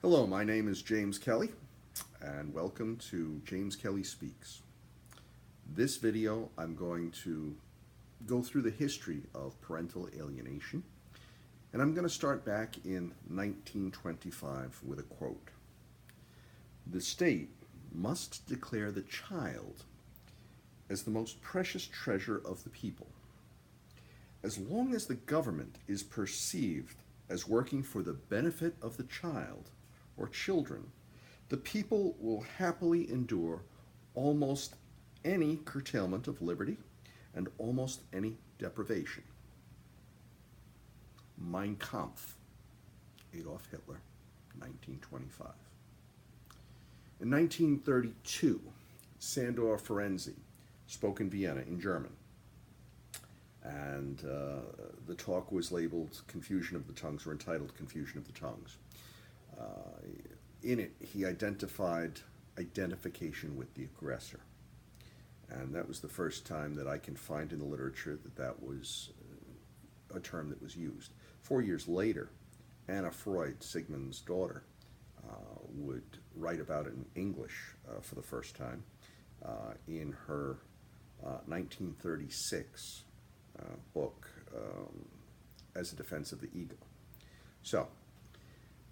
Hello, my name is James Kelly, and welcome to James Kelly Speaks. This video, I'm going to go through the history of parental alienation, and I'm going to start back in 1925 with a quote. "The state must declare the child as the most precious treasure of the people. As long as the government is perceived as working for the benefit of the child or children, the people will happily endure almost any curtailment of liberty and almost any deprivation." Mein Kampf, Adolf Hitler, 1925. In 1932, Sandor Ferenczi spoke in Vienna in German, and the talk was labeled Confusion of the Tongues, or entitled Confusion of the Tongues. In it, he identified identification with the aggressor. And that was the first time that I can find in the literature that that was a term that was used. 4 years later, Anna Freud, Sigmund's daughter, would write about it in English for the first time in her 1936 book, As a Defense of the Ego. So,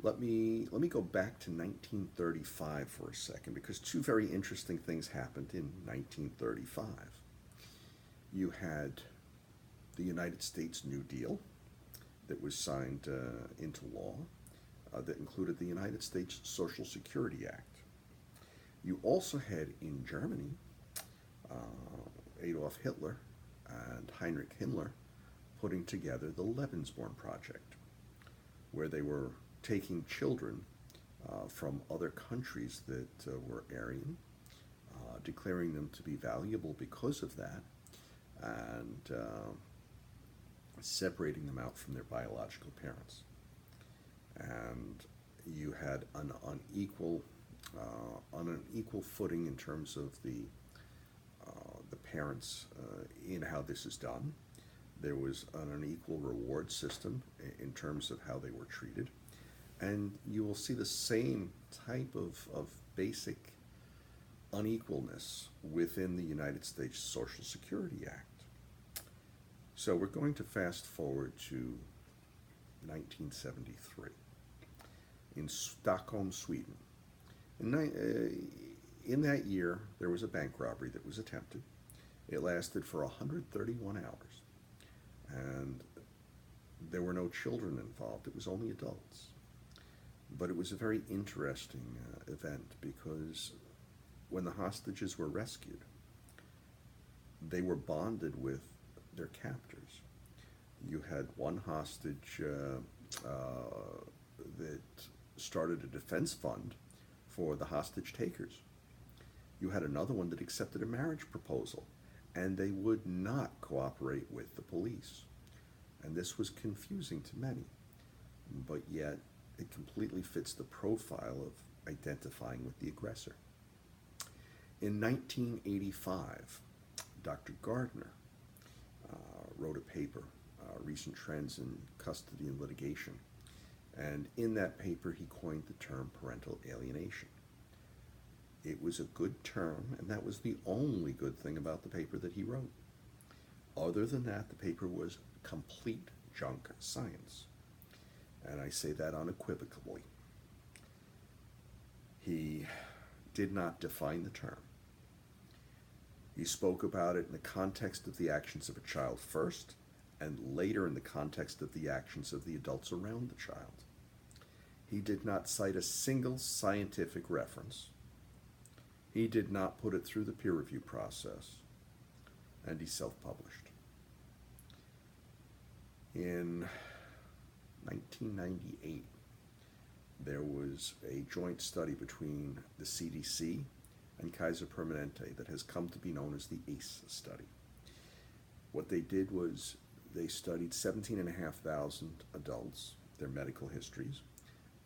let me go back to 1935 for a second, because two very interesting things happened in 1935. You had the United States New Deal that was signed into law that included the United States Social Security Act. You also had in Germany Adolf Hitler and Heinrich Himmler putting together the Lebensborn Project, where they were taking children from other countries that were Aryan, declaring them to be valuable because of that, and separating them out from their biological parents. And you had an unequal on an equal footing in terms of the parents in how this is done. There was an unequal reward system in terms of how they were treated. And you will see the same type of basic unequalness within the United States Social Security Act. So we're going to fast forward to 1973 in Stockholm, Sweden. In that year, there was a bank robbery that was attempted. It lasted for 131 hours. And there were no children involved. It was only adults. But it was a very interesting event, because when the hostages were rescued, they were bonded with their captors. You had one hostage that started a defense fund for the hostage takers. You had another one that accepted a marriage proposal, and they would not cooperate with the police. And this was confusing to many, but yet it completely fits the profile of identifying with the aggressor. In 1985, Dr. Gardner wrote a paper, Recent Trends in Custody and Litigation, and in that paper he coined the term parental alienation. It was a good term, and that was the only good thing about the paper that he wrote. Other than that, the paper was complete junk science. And I say that unequivocally. He did not define the term. He spoke about it in the context of the actions of a child first, and later in the context of the actions of the adults around the child. He did not cite a single scientific reference. He did not put it through the peer review process, and he self-published. In 1998, there was a joint study between the CDC and Kaiser Permanente that has come to be known as the ACE study. What they did was they studied 17,500 adults, their medical histories,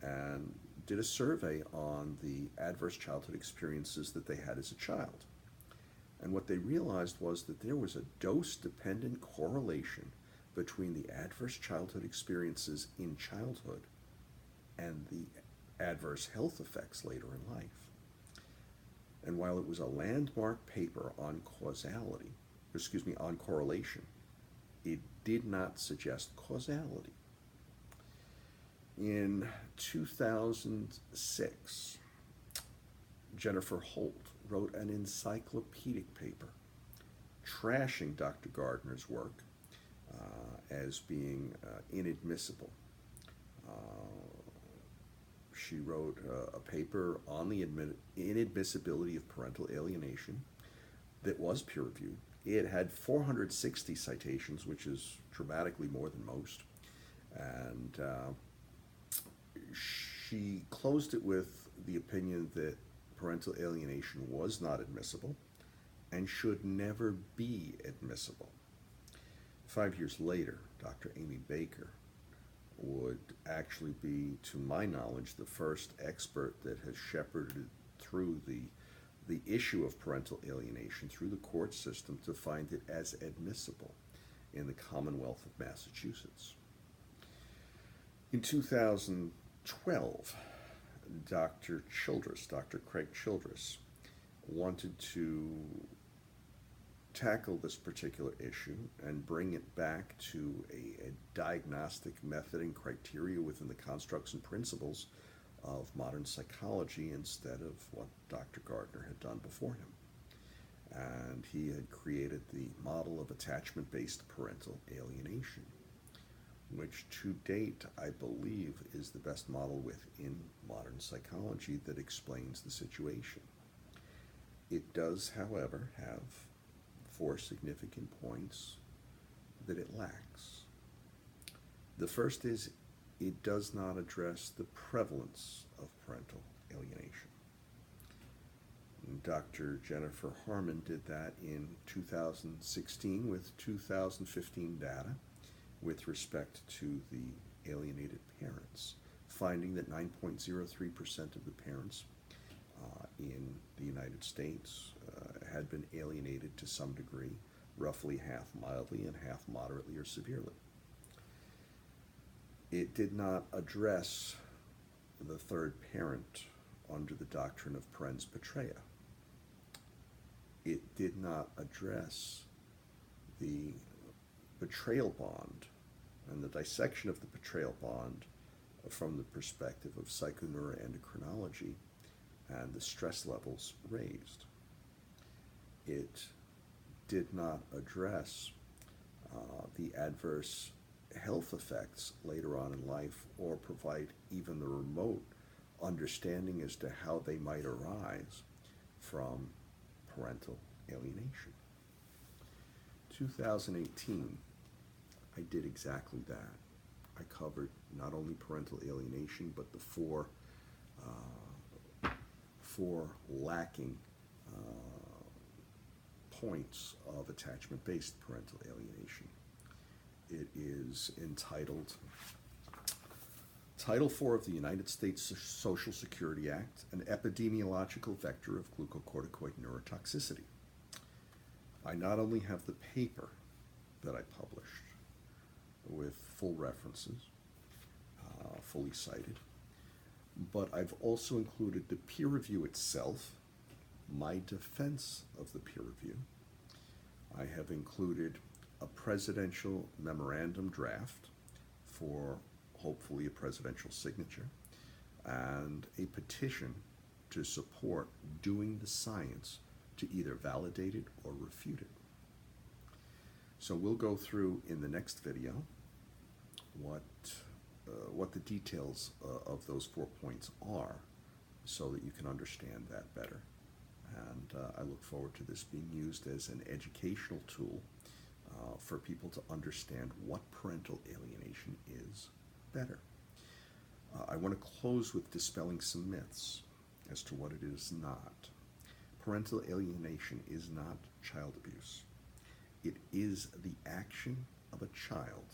and did a survey on the adverse childhood experiences that they had as a child. And what they realized was that there was a dose-dependent correlation between the adverse childhood experiences in childhood and the adverse health effects later in life. And while it was a landmark paper on on correlation, it did not suggest causality. In 2006, Jennifer Holt wrote an encyclopedic paper trashing Dr. Gardner's work as being inadmissible. She wrote a paper on the inadmissibility of parental alienation that was peer-reviewed. It had 460 citations, which is dramatically more than most. And she closed it with the opinion that parental alienation was not admissible and should never be admissible. 5 years later, Dr. Amy Baker would actually be, to my knowledge, the first expert that has shepherded through the issue of parental alienation through the court system to find it as admissible in the Commonwealth of Massachusetts. In 2012, Dr. Craig Childress, wanted to tackle this particular issue and bring it back to a diagnostic method and criteria within the constructs and principles of modern psychology instead of what Dr. Gardner had done before him. And he had created the model of attachment-based parental alienation, which to date I believe is the best model within modern psychology that explains the situation. It does, however, have 4 significant points that it lacks. The first is it does not address the prevalence of parental alienation. Dr. Jennifer Harmon did that in 2016 with 2015 data with respect to the alienated parents, finding that 9.03% of the parents in the United States had been alienated to some degree, roughly half mildly and half moderately or severely. It did not address the third parent under the doctrine of parens patria. It did not address the betrayal bond and the dissection of the betrayal bond from the perspective of psychoneuroendocrinology and the stress levels raised. It did not address the adverse health effects later on in life or provide even the remote understanding as to how they might arise from parental alienation. 2018, I did exactly that. I covered not only parental alienation, but the four lacking points of attachment-based parental alienation. It is entitled Title IV of the United States Social Security Act, an epidemiological vector of glucocorticoid neurotoxicity. I not only have the paper that I published with full references, fully cited, but I've also included the peer review itself, my defense of the peer review. I have included a presidential memorandum draft for hopefully a presidential signature, and a petition to support doing the science to either validate it or refute it. So we'll go through in the next video what the details of those 4 points are so that you can understand that better. And I look forward to this being used as an educational tool for people to understand what parental alienation is better. I want to close with dispelling some myths as to what it is not. Parental alienation is not child abuse. It is the action of a child.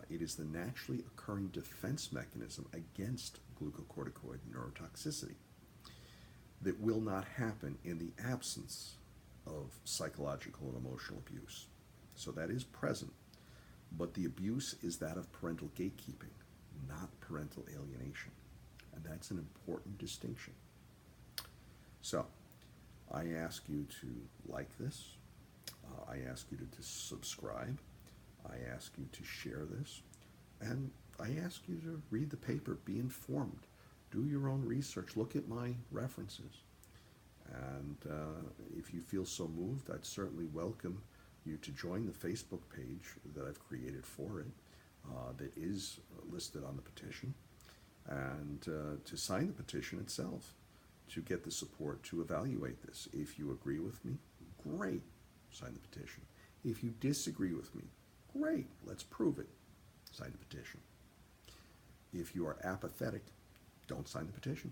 It is the naturally occurring defense mechanism against glucocorticoid neurotoxicity that will not happen in the absence of psychological and emotional abuse. So that is present, but the abuse is that of parental gatekeeping, not parental alienation. And that's an important distinction. So, I ask you to like this. I ask you to subscribe. I ask you to share this. And I ask you to read the paper, be informed, do your own research, look at my references. And if you feel so moved, I'd certainly welcome you to join the Facebook page that I've created for it, that is listed on the petition, and to sign the petition itself, to get the support to evaluate this. If you agree with me, great, sign the petition. If you disagree with me, great, let's prove it, sign the petition. If you are apathetic, don't sign the petition.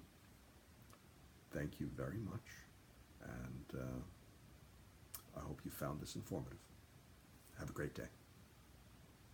Thank you very much, and I hope you found this informative. Have a great day.